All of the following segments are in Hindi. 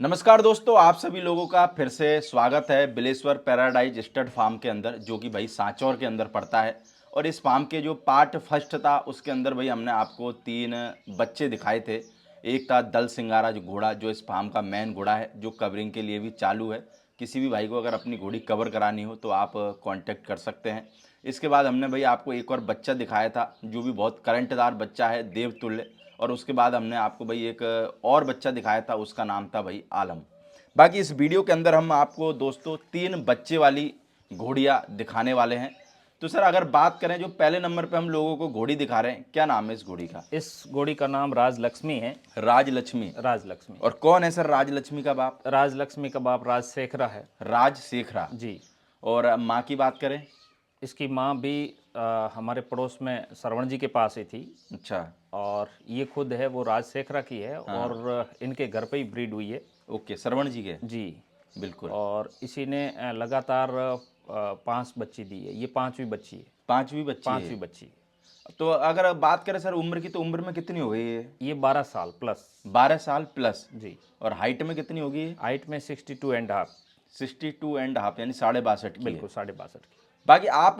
नमस्कार दोस्तों, आप सभी लोगों का फिर से स्वागत है बिलेश्वर पैराडाइज स्टड फार्म के अंदर, जो कि भाई सांचौर के अंदर पड़ता है। और इस फार्म के जो पार्ट फर्स्ट था उसके अंदर भाई हमने आपको 3 बच्चे दिखाए थे। एक था दल सिंगारा जो घोड़ा, जो इस फार्म का मेन घोड़ा है, जो कवरिंग के लिए भी चालू है। किसी भी भाई को अगर अपनी घोड़ी कवर करानी हो तो आप कांटेक्ट कर सकते हैं। इसके बाद हमने भाई आपको एक और बच्चा दिखाया था, जो भी बहुत करंटदार बच्चा है, देवतुल्य। और उसके बाद हमने आपको भाई एक और बच्चा दिखाया था, उसका नाम था भाई आलम। बाकी इस वीडियो के अंदर हम आपको दोस्तों 3 बच्चे वाली घोड़ियाँ दिखाने वाले हैं। तो सर अगर बात करें, जो पहले नंबर पे हम लोगों को घोड़ी दिखा रहे हैं, क्या नाम है इस घोड़ी का? इस घोड़ी का नाम राजलक्ष्मी है। राजलक्ष्मी। राजलक्ष्मी। और कौन है सर राजलक्ष्मी का बाप? राजलक्ष्मी का बाप राजशेखरा है। राजशेखरा। जी। और माँ की बात करें? इसकी माँ भी हमारे पड़ोस में श्रवण जी के पास ही थी। अच्छा। और ये खुद है वो राजशेखरा की है हाँ। और इनके घर पे ही ब्रीड हुई है। ओके, श्रवण जी के। जी। बिल्कुल। और इसी ने लगातार 5 बच्ची दी है। ये 5वीं बच्ची है। 5वीं बच्ची है। 5वीं बच्ची। तो अगर बात करें सर उम्र की, तो उम्र में कितनी हो गई है? ये 12 साल प्लस। 12 साल प्लस। जी। और हाइट में कितनी होगी? हाइट में 62.5। 62.5 यानी 62.5 की है। बिल्कुल 62.5 की। बाकी आप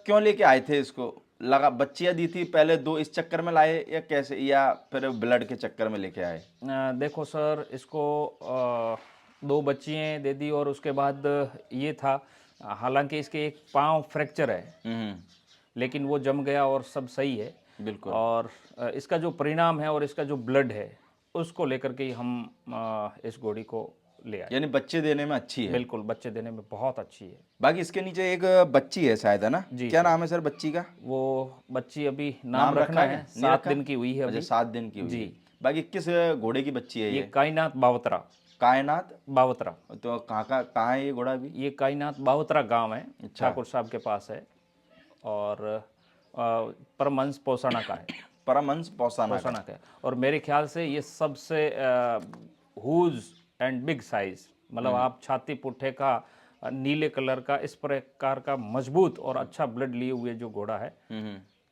क्यों लेके आए थे इसको? लगा बच्चियां दी थी पहले 2, इस चक्कर में लाए या कैसे, या फिर ब्लड के चक्कर में लेके आए? देखो सर, इसको 2 बच्चियाँ दे दी और उसके बाद ये था, हालांकि इसके एक पाँव फ्रैक्चर है, हम्म। लेकिन वो जम गया और सब सही है। बिल्कुल। और इसका जो परिणाम है और इसका जो ब्लड है, उसको लेकर के ही हम इस घोड़ी को ले आए। यानी बच्चे देने में अच्छी है। बिल्कुल, बच्चे देने में बहुत अच्छी है। बाकी इसके नीचे एक बच्ची है शायद, है ना? जी क्या सर। नाम है सर बच्ची का? वो बच्ची अभी नाम नाम रखा रखना है है, क्या, नहीं 7 रखा? दिन की हुई है अच्छा, अभी। 7 दिन की हुई जी। है। बाकी किस घोड़े की बच्ची है ये ये? कायनात बावतरा। कायनात। बावतरा। तो कहाँ है ये घोड़ा अभी? ये कायनात बावतरा गांव है, अच्छा। ठाकुर साहब के पास है। और परमहंस पोसाना का है। परमहंस पौसाना का पोसाना है। का है। और मेरे ख्याल से ये सबसे हुज एंड बिग साइज, मतलब आप छाती पुट्ठे का नीले कलर का इस प्रकार का मजबूत और अच्छा ब्लड लिए हुए जो घोड़ा है,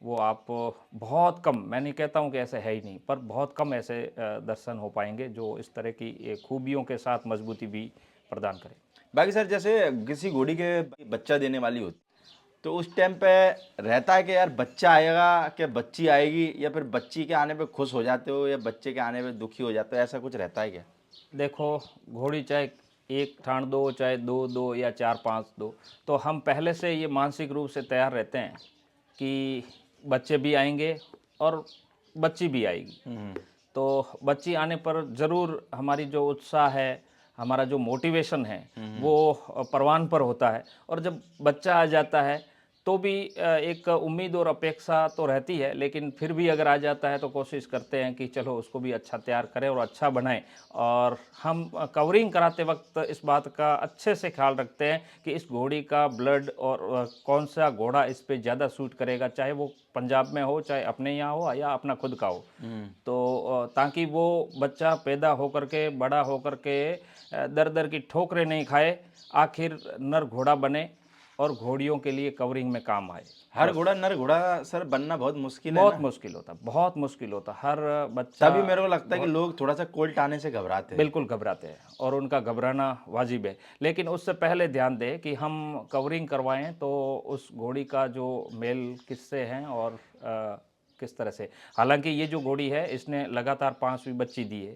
वो आप बहुत कम, मैं नहीं कहता हूँ कि ऐसे है ही नहीं, पर बहुत कम ऐसे दर्शन हो पाएंगे जो इस तरह की खूबियों के साथ मजबूती भी प्रदान करें। बाकी सर जैसे किसी घोड़ी के बच्चा देने वाली होती, तो उस टाइम पे रहता है कि यार बच्चा आएगा कि बच्ची आएगी, या फिर बच्ची के आने पे खुश हो जाते हो या बच्चे के आने पे दुखी हो जाते हो, ऐसा कुछ रहता है क्या? देखो, घोड़ी चाहे एक ठाण दो, चाहे दो दो या 4-5 दो, तो हम पहले से ये मानसिक रूप से तैयार रहते हैं कि बच्चे भी आएंगे और बच्ची भी आएगी। तो बच्ची आने पर ज़रूर हमारी जो उत्साह है, हमारा जो मोटिवेशन है, वो परवान पर होता है। और जब बच्चा आ जाता है तो भी एक उम्मीद और अपेक्षा तो रहती है, लेकिन फिर भी अगर आ जाता है तो कोशिश करते हैं कि चलो उसको भी अच्छा तैयार करें और अच्छा बनाएं। और हम कवरिंग कराते वक्त इस बात का अच्छे से ख्याल रखते हैं कि इस घोड़ी का ब्लड और कौन सा घोड़ा इस पे ज़्यादा सूट करेगा, चाहे वो पंजाब में हो, चाहे अपने यहाँ हो या अपना खुद का हो। तो ताकि वो बच्चा पैदा होकर के, बड़ा होकर के दर दर की ठोकरें नहीं खाए, आखिर नर घोड़ा बने और घोड़ियों के लिए कवरिंग में काम आए। हर बस। घोड़ा नर घोड़ा सर बनना बहुत मुश्किल है बहुत ना? मुश्किल होता, बहुत मुश्किल होता, हर बच्चा तभी मेरे को लगता है कि बहुत लोग थोड़ा सा कोल्ट आने से घबराते हैं। बिल्कुल घबराते हैं और उनका घबराना वाजिब है। लेकिन उससे पहले ध्यान दें कि हम कवरिंग करवाएं तो उस घोड़ी का जो मेल किससे हैं और किस तरह से। हालांकि ये जो घोड़ी है इसने लगातार 5वीं बच्ची दी है।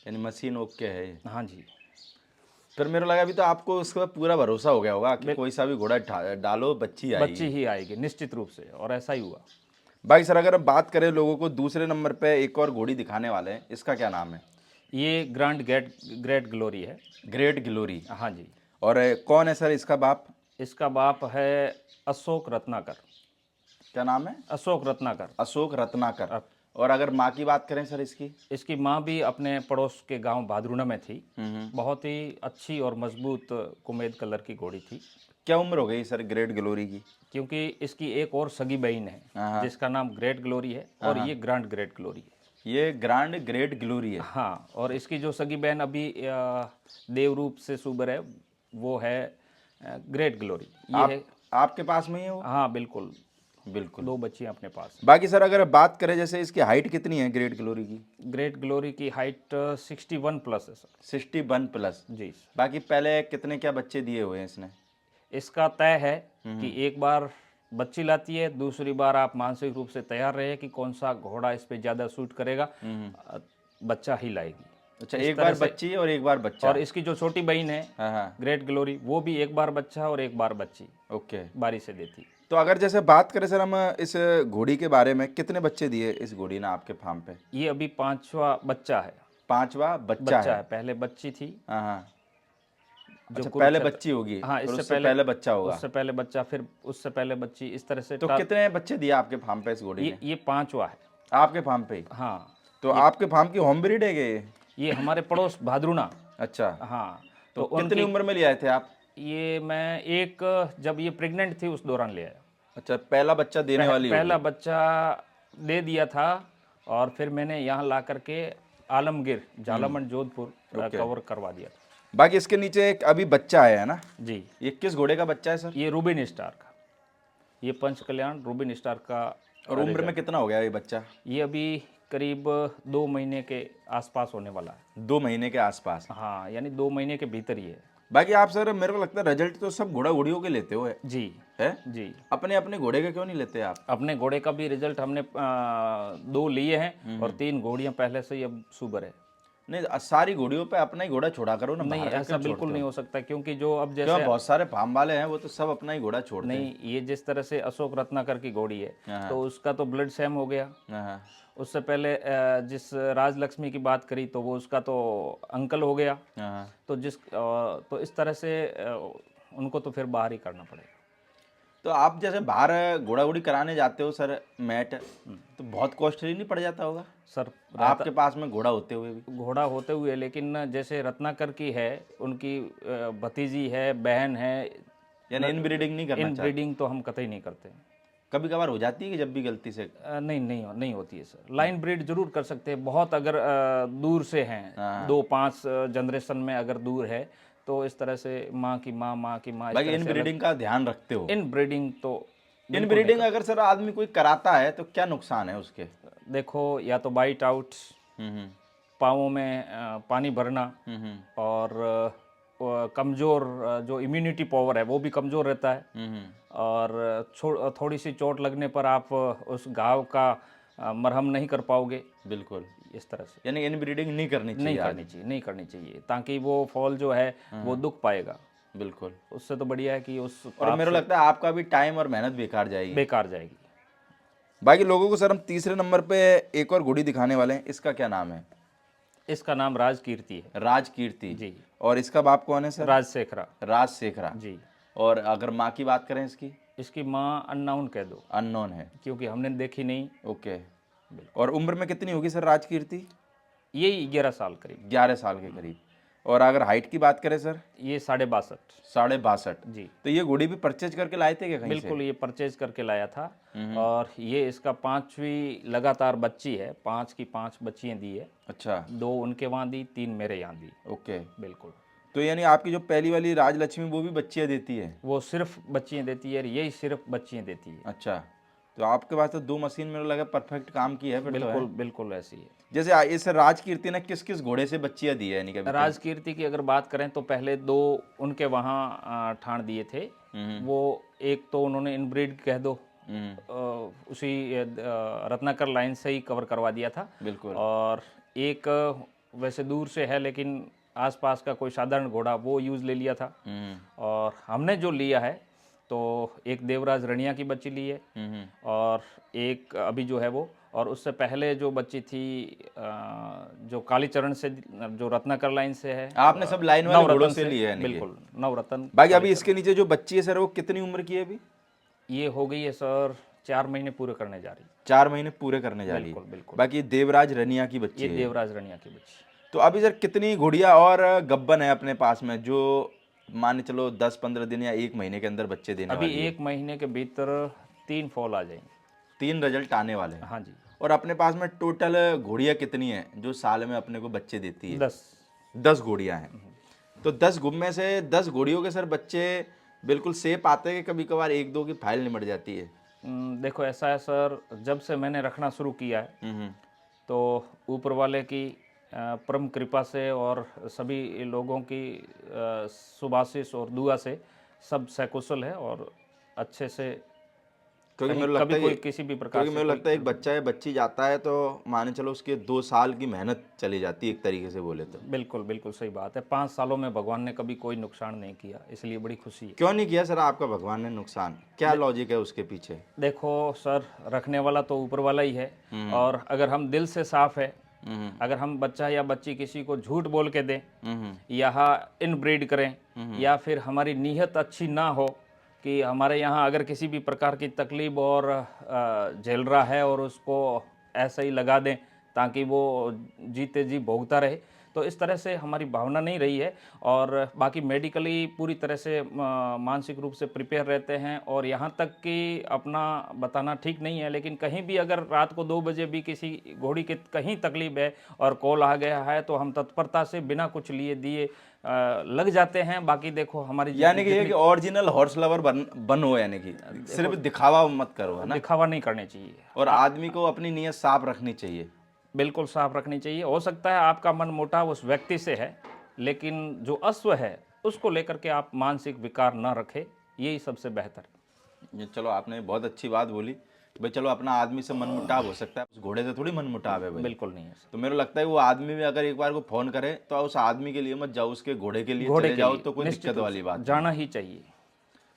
यानी मशीन ओके है ये। हाँ जी। फिर मेरे को लगा अभी तो आपको उसके बाद पूरा भरोसा हो गया होगा कि बिल कोई सा भी घोड़ा डालो बच्ची बच्ची आएगी। ही आएगी निश्चित रूप से, और ऐसा ही हुआ। भाई सर अगर हम बात करें लोगों को, दूसरे नंबर पे एक और घोड़ी दिखाने वाले हैं, इसका क्या नाम है? ये ग्रांड ग्रेट ग्लोरी है। Great glory. हाँ जी। और कौन है सर इसका बाप? इसका बाप है अशोक रत्नाकर। क्या नाम है? अशोक रत्नाकर। अशोक रत्नाकर। अब और अगर माँ की बात करें सर इसकी? इसकी माँ भी अपने पड़ोस के गांव भादरुना में थी। बहुत ही अच्छी और मजबूत कुमेद कलर की घोड़ी थी। क्या उम्र हो गई सर ग्रेट ग्लोरी की? क्योंकि इसकी एक और सगी बहन है हाँ। जिसका नाम ग्रेट ग्लोरी है, और ये ग्रांड ग्रेट ग्लोरी है। ये ग्रांड ग्रेट ग्लोरी है। हाँ, और इसकी जो सगी बहन अभी देवरूप से सुबर है, वो है ग्रेट ग्लोरी। ये है। आपके पास में ही है वो? हाँ बिल्कुल। बिल्कुल। 2 बच्चियां अपने पास बाकी सर अगर बात करें जैसे इसकी हाइट कितनी है ग्रेट ग्लोरी की? हैं। ग्रेट ग्लोरी की हाइट 61 प्लस है सर। 61 प्लस। जी सर। बाकी पहले कितने क्या बच्चे दिए हुए हैं इसने? इसका तय है कि एक बार बच्ची लाती है, दूसरी बार आप मानसिक रूप से तैयार रहे कि कौन सा घोड़ा इस पे ज़्यादा सूट करेगा, बच्चा ही लाएगी। अच्छा, इस एक तरह बार से। बच्ची और एक बार बच्चा। और इसकी जो छोटी बहन है हाँ हाँ। ग्रेट ग्लोरी, वो भी एक बार बच्चा और एक बार बच्ची ओके। बारी से देती। तो अगर जैसे बात करें सर हम इस घोड़ी के बारे में, कितने बच्चे दिए इस घोड़ी ने आपके फार्म पे? ये अभी 5वां बच्चा है। 5वां बच्चा बच्चा है। है, पहले बच्ची थी हाँ हाँ। जो अच्छा, पहले कुरुक्षेत्र। बच्ची होगी, हाँ, फिर इससे उससे पहले पहले बच्चा होगा। उससे पहले बच्चा, फिर उससे पहले बच्ची, इस तरह से तो कितने बच्चे दिए आपके फार्म पे इस घोड़ी ने? ये 5वां है। आपके फार्म पे ही? हाँ, तो आपके फार्म की होम ब्रीड है क्या ये? ये हमारे पड़ोस भादरुणा। अच्छा। हाँ, तो तो कितनी उनकी उम्र में ले आए थे आप? ये मैं एक, जब ये प्रेग्नेंट थी उस दौरान ले आया। अच्छा, पहला बच्चा देने वाली पहला होगी। बच्चा दे दिया था और फिर मैंने यहाँ ला करके आलमगीर झालामण जोधपुर ओके। कवर करवा दिया था। बाकी इसके नीचे एक अभी बच्चा है ना? जी, ये किस घोड़े का बच्चा है सर? ये रूबिन स्टार का, ये पंच कल्याण रूबिन स्टार का। और उम्र में कितना हो गया ये बच्चा? ये अभी करीब 2 महीने के आसपास होने वाला है। 2 महीने के आसपास। हाँ, यानी 2 महीने के भीतर ही है। बाकी आप सर, मेरे को लगता है रिजल्ट तो सब घोड़ा घोड़ियों के लेते हो जी है? जी। अपने अपने घोड़े के क्यों नहीं लेते आप? अपने घोड़े का भी रिजल्ट हमने 2 लिए हैं और 3 घोड़ियां पहले से ही अब सुबर है। नहीं, सारी घोड़ियों पे अपना ही घोड़ा छोड़ा करो ना, नहीं, बाहर का ऐसा क्यों बिल्कुल छोड़ते नहीं हो? हो सकता, क्योंकि जो अब क्यों, जैसे बहुत सारे फार्म वाले हैं वो तो सब अपना ही घोड़ा छोड़ते हैं। नहीं, ये जिस तरह से अशोक रत्नाकर की घोड़ी है हाँ। तो उसका तो ब्लड सेम हो गया। हाँ। उससे पहले जिस राजलक्ष्मी की बात करी तो वो उसका तो अंकल हो गया। हाँ। तो तो इस तरह से उनको तो फिर बाहर ही करना पड़ेगा। तो आप जैसे बाहर घोड़ा घोड़ी कराने जाते हो सर, मैट, तो बहुत कॉस्टली नहीं पड़ जाता होगा सर, आपके पास में घोड़ा होते हुए भी? घोड़ा होते हुए, लेकिन जैसे रत्नाकर की है, उनकी भतीजी है, बहन है, यानी इन ब्रीडिंग नहीं करना इन चाहते? ब्रीडिंग तो हम कतई नहीं करते। कभी कभार हो जाती है कि जब भी गलती से? नहीं होती है सर। लाइन ब्रीड जरूर कर सकते हैं, बहुत अगर दूर से हैं, 2-5 जनरेशन में अगर दूर है तो इस तरह से माँ की माँ, माँ की माँ, इस बाकी तरह इन से ब्रीडिंग का ध्यान रखते हो? इन ब्रीडिंग तो इन ब्रीडिंग अगर सर आदमी कोई कराता है तो क्या नुकसान है उसके? देखो, या तो बाइट आउट, हम्म पाँवों में पानी भरना, और कमज़ोर जो इम्यूनिटी पावर है वो भी कमज़ोर रहता है। और थोड़ी सी चोट लगने पर आप उस घाव का मरहम नहीं कर पाओगे। बिल्कुल। इस तरह से यानी इन ब्रीडिंग नहीं करनी चाहिए नहीं करनी चाहिए, ताकि वो फॉल जो है वो दुख पाएगा। बिल्कुल। उससे तो बढ़िया है कि उस और मेरे को लगता है आपका भी टाइम और मेहनत बेकार जाएगी। बेकार जाएगी। बाकी लोगों को सर हम तीसरे नंबर पे एक और घोड़ी दिखाने वाले हैं, इसका क्या नाम है? इसका नाम राजकीर्ति है। राजकीर्ति जी। और इसका बाप कौन है सर? राजशेखरा। राजशेखरा जी। और अगर माँ की बात करें इसकी? इसकी माँ अननाउन कह दो, अननोन है। क्योंकि हमने देखी नहीं। ओके। और उम्र में कितनी होगी सर राजकीर्ति? यही 11 साल करीब। 11 साल के करीब। और अगर हाइट की बात करें सर? ये 62.5। 62.5। जी। तो ये घोड़ी भी परचेज करके लाए थे क्या कहीं से? बिल्कुल, ये परचेज करके लाया था। और ये इसका 5वीं लगातार बच्ची है, 5 की 5 बच्चियां दी है। अच्छा। 2 उनके वहाँ दी, 3 मेरे यहाँ दी। ओके। बिल्कुल। तो यानी आपकी जो पहली वाली राजलक्ष्मी वो भी बच्चियाँ देती है? वो सिर्फ बच्चियां देती है, यही सिर्फ बच्चियां देती है। अच्छा, तो आपके पास तो 2 मशीन मेरे लगा परफेक्ट काम की है फिर। बिल्कुल तो है। बिल्कुल ऐसी है। जैसे इस राजकीर्ति ने किस किस घोड़े से बच्चियाँ दी है यानी कभी? राजकीर्ति की अगर बात करें तो पहले 2 उनके वहाँ ठाण दिए थे। वो एक तो उन्होंने इनब्रीड कह दो, उसी रत्नाकर लाइन से ही कवर करवा दिया था। बिल्कुल। और एक वैसे दूर से है लेकिन आसपास का कोई साधारण घोड़ा वो यूज़ ले लिया था। और हमने जो लिया है तो एक देवराज रनिया की बच्ची ली है, और एक अभी जो है वो, और उससे पहले जो बच्ची थी जो कालीचरण से, जो रत्नाकर लाइन से है। आपने सब लाइन वाले घोड़ों नवरत्न से लिए हैं? बिल्कुल, नवरत्न। बाकी अभी इसके नीचे जो बच्ची है सर वो कितनी उम्र की है अभी? ये हो गई है सर 4 महीने पूरे करने जा रही। 4 महीने पूरे करने जा रही है। बिल्कुल बिल्कुल। बाकी देवराज रनिया की बच्ची ये है। देवराज रनिया की बच्ची। तो अभी सर कितनी घोड़ियाँ और गब्बन है अपने पास में जो मान चलो 10-15 दिन या 1 महीने के अंदर बच्चे देने अभी वाली है? 1 महीने के भीतर 3 फॉल आ जाएंगे। 3 रिजल्ट आने वाले हैं। हाँ जी। और अपने पास में टोटल घोड़ियाँ कितनी हैं जो साल में अपने को बच्चे देती है? 10 घोड़ियाँ हैं। तो 10 गुम में से 10 घोड़ियों के सर बच्चे बिल्कुल सेफ आते हैं कि कभी कभार 1-2 की फाइल निमट जाती है? देखो ऐसा है सर, जब से मैंने रखना शुरू किया है हम्म। तो ऊपर वाले की परम कृपा से और सभी लोगों की सुभाशिश और दुआ से सब सकुशल है और अच्छे से क्योंकि कहीं मेरे को लगता कभी है कोई किसी भी प्रकार क्योंकि से मेरे को कोई लगता है एक बच्चा या बच्ची जाता है तो माने चलो उसके 2 साल की मेहनत चली जाती है एक तरीके से बोले तो। बिल्कुल बिल्कुल सही बात है। 5 सालों में भगवान ने कभी कोई नुकसान नहीं किया, इसलिए बड़ी खुशी है। क्यों नहीं किया सर आपका भगवान ने नुकसान? क्या लॉजिक है उसके पीछे? देखो सर, रखने वाला तो ऊपर वाला ही है, और अगर हम दिल से साफ है, हम्म अगर हम बच्चा या बच्ची किसी को झूठ बोल के दें हम्म या इनब्रीड करें या फिर हमारी नीयत अच्छी ना हो कि हमारे यहाँ अगर किसी भी प्रकार की तकलीफ और झेल रहा है और उसको ऐसा ही लगा दें ताकि वो जीते जी भोगता रहे, तो इस तरह से हमारी भावना नहीं रही है। और बाकी मेडिकली पूरी तरह से मानसिक रूप से प्रिपेयर रहते हैं, और यहाँ तक कि अपना बताना ठीक नहीं है, लेकिन कहीं भी अगर रात को 2 बजे भी किसी घोड़ी की कहीं तकलीफ है और कॉल आ गया है तो हम तत्परता से बिना कुछ लिए दिए लग जाते हैं। बाकी देखो हमारी यानी कि ये कि ओरिजिनल हॉर्स लवर बनो, यानी कि सिर्फ दिखावा मत करो, है ना? दिखावा नहीं करने चाहिए और आदमी को अपनी नीयत साफ रखनी चाहिए। बिल्कुल साफ रखनी चाहिए। हो सकता है आपका मन मुटाव उस व्यक्ति से है, लेकिन जो अश्व है उसको लेकर के आप मानसिक विकार न रखें, यही सबसे बेहतर। ये चलो आपने बहुत अच्छी बात बोली भाई। चलो अपना आदमी से मनमुटाव हो सकता है, उस घोड़े से थोड़ी मनमुटाव है भाई। बिल्कुल नहीं है सर। तो मेरे को लगता है वो आदमी भी अगर एक बार को फोन करे तो उस आदमी के लिए मत जाओ, उसके घोड़े के लिए घोड़े चले के जाओ, लिए तो कोई निश्चित दिक्कत रूप वाली से बात नहीं। जाना ही चाहिए।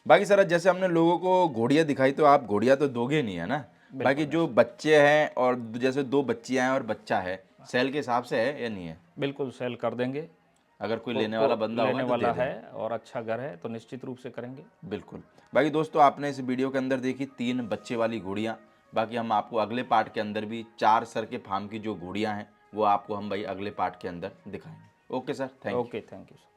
बाकी सर जैसे हमने लोगों को घोड़ियाँ दिखाई तो आप घोड़ियाँ तो दोगे नहीं, है ना? बाकी जो बच्चे हैं और जैसे 2 बच्चियाँ हैं और बच्चा है, सेल के हिसाब से है या नहीं है? बिल्कुल सेल कर देंगे। अगर कोई लेने वाला बंदा होगा लेने तो वाला दे दें। है और अच्छा घर है तो निश्चित रूप से करेंगे। बिल्कुल। बाकी दोस्तों आपने इस वीडियो के अंदर देखी 3 बच्चे वाली घोड़ियाँ। बाकी हम आपको अगले पार्ट के अंदर भी 4 सर के फार्म की जो घोड़ियाँ हैं वो आपको हम भाई अगले पार्ट के अंदर दिखाएंगे। Okay sir, thank you. Okay, thank you sir.